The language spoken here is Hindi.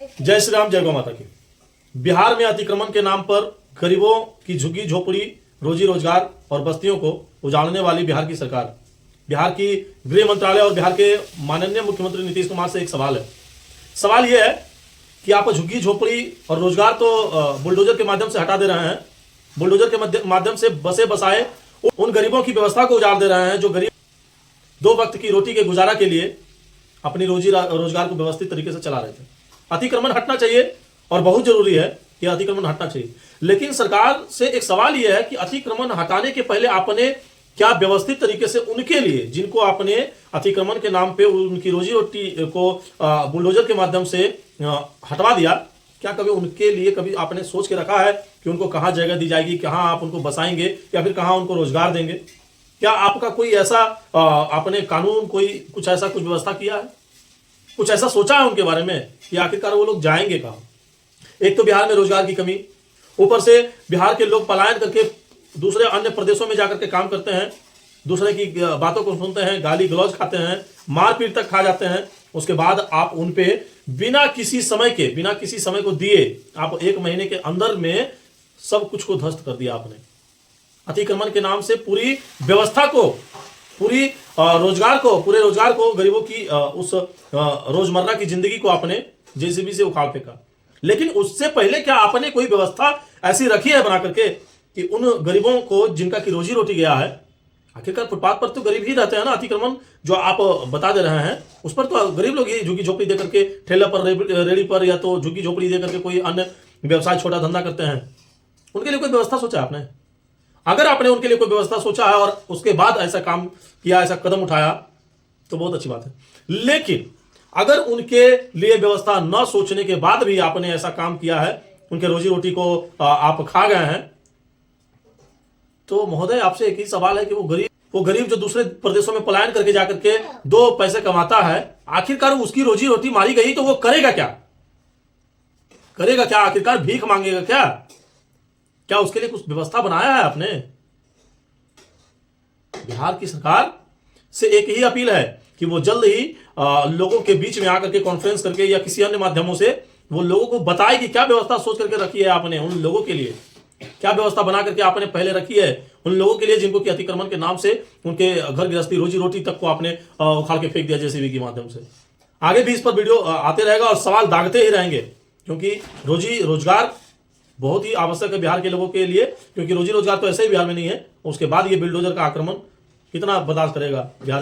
जय श्री राम, जय गौ माता की। बिहार में अतिक्रमण के नाम पर गरीबों की झुग्गी झोपड़ी, रोजी रोजगार और बस्तियों को उजाड़ने वाली बिहार की सरकार, बिहार की गृह मंत्रालय और बिहार के माननीय मुख्यमंत्री नीतीश कुमार से एक सवाल है। सवाल यह है कि आप झुग्गी झोपड़ी और रोजगार तो बुलडोजर के माध्यम से हटा दे रहे हैं। बुलडोजर के माध्यम से बसे बसाए उन गरीबों की व्यवस्था को उजाड़ दे रहे हैं जो गरीब दो वक्त की रोटी के गुजारा के लिए अपनी रोजी रोजगार को व्यवस्थित तरीके से चला रहे थे। अतिक्रमण हटना चाहिए और बहुत जरूरी है कि अतिक्रमण हटना चाहिए, लेकिन सरकार से एक सवाल यह है कि अतिक्रमण हटाने के पहले आपने क्या व्यवस्थित तरीके से उनके लिए, जिनको आपने अतिक्रमण के नाम पे उनकी रोजी रोटी को बुलडोजर के माध्यम से हटवा दिया, क्या कभी उनके लिए कभी आपने सोच के रखा है कि उनको कहाँ जगह दी जाएगी, कहाँ आप उनको बसाएंगे या फिर कहाँ उनको रोजगार देंगे? क्या आपका कोई ऐसा आपने कानून कुछ ऐसा कुछ व्यवस्था किया है? कुछ ऐसा सोचा है उनके बारे में कि आखिरकार वो लोग जाएंगे कहाँ? एक तो बिहार में रोजगार की कमी, ऊपर से बिहार के लोग पलायन करके दूसरे अन्य प्रदेशों में जाकर के काम करते हैं, दूसरे की बातों को सुनते हैं, गाली गलौज खाते हैं, मारपीट तक खा जाते हैं। उसके बाद आप उन पे बिना किसी समय को दिए आप 1 महीने के अंदर में सब कुछ को ध्वस्त कर दिया आपने। अतिक्रमण के नाम से पूरी व्यवस्था को, पूरे रोजगार को, गरीबों की उस रोजमर्रा की जिंदगी को आपने जेसीबी से उखाड़ फेंका। लेकिन उससे पहले क्या आपने कोई व्यवस्था ऐसी रखी है बना करके कि उन गरीबों को जिनका की रोजी रोटी गया है, आखिरकार फुटपाथ पर तो गरीब ही रहते हैं ना। अतिक्रमण जो आप बता दे रहे हैं उस पर तो गरीब लोग ही झुग्गी झोपड़ी दे करके, ठेला पर, रेडी पर, या तो झुग्गी झोपड़ी दे करके कोई अन्य व्यवसाय, छोटा धंधा करते हैं। उनके लिए कोई व्यवस्था सोचा है आपने? अगर आपने उनके लिए कोई व्यवस्था सोचा है और उसके बाद ऐसा काम किया, ऐसा कदम उठाया, तो बहुत अच्छी बात है। लेकिन अगर उनके लिए व्यवस्था न सोचने के बाद भी आपने ऐसा काम किया है, उनके रोजी रोटी को आप खा गए हैं, तो महोदय आपसे एक ही सवाल है कि वो गरीब जो दूसरे प्रदेशों में पलायन करके जाकर के 2 पैसे कमाता है, आखिरकार उसकी रोजी रोटी मारी गई तो वो करेगा क्या? आखिरकार भीख मांगेगा क्या? क्या उसके लिए कुछ व्यवस्था बनाया है आपने? बिहार की सरकार से एक ही अपील है कि वो जल्द ही लोगों के बीच में आकर के कॉन्फ्रेंस करके या किसी अन्य माध्यमों से वो लोगों को बताए कि क्या व्यवस्था सोच करके रखी है आपने उन लोगों के लिए, क्या व्यवस्था बना करके आपने पहले रखी है उन लोगों के लिए जिनको कि अतिक्रमण के नाम से उनके घर गृहस्थी, रोजी रोटी तक को आपने उखाड़ के फेंक दिया जेसीबी के माध्यम से। आगे भी इस पर वीडियो आते रहेगा और सवाल दागते ही रहेंगे, क्योंकि रोजी रोजगार बहुत ही आवश्यक है बिहार के लोगों के लिए, क्योंकि रोजी रोजगार तो ऐसे ही बिहार में नहीं है। उसके बाद ये बुलडोजर का आक्रमण कितना बर्दाश्त करेगा बिहार का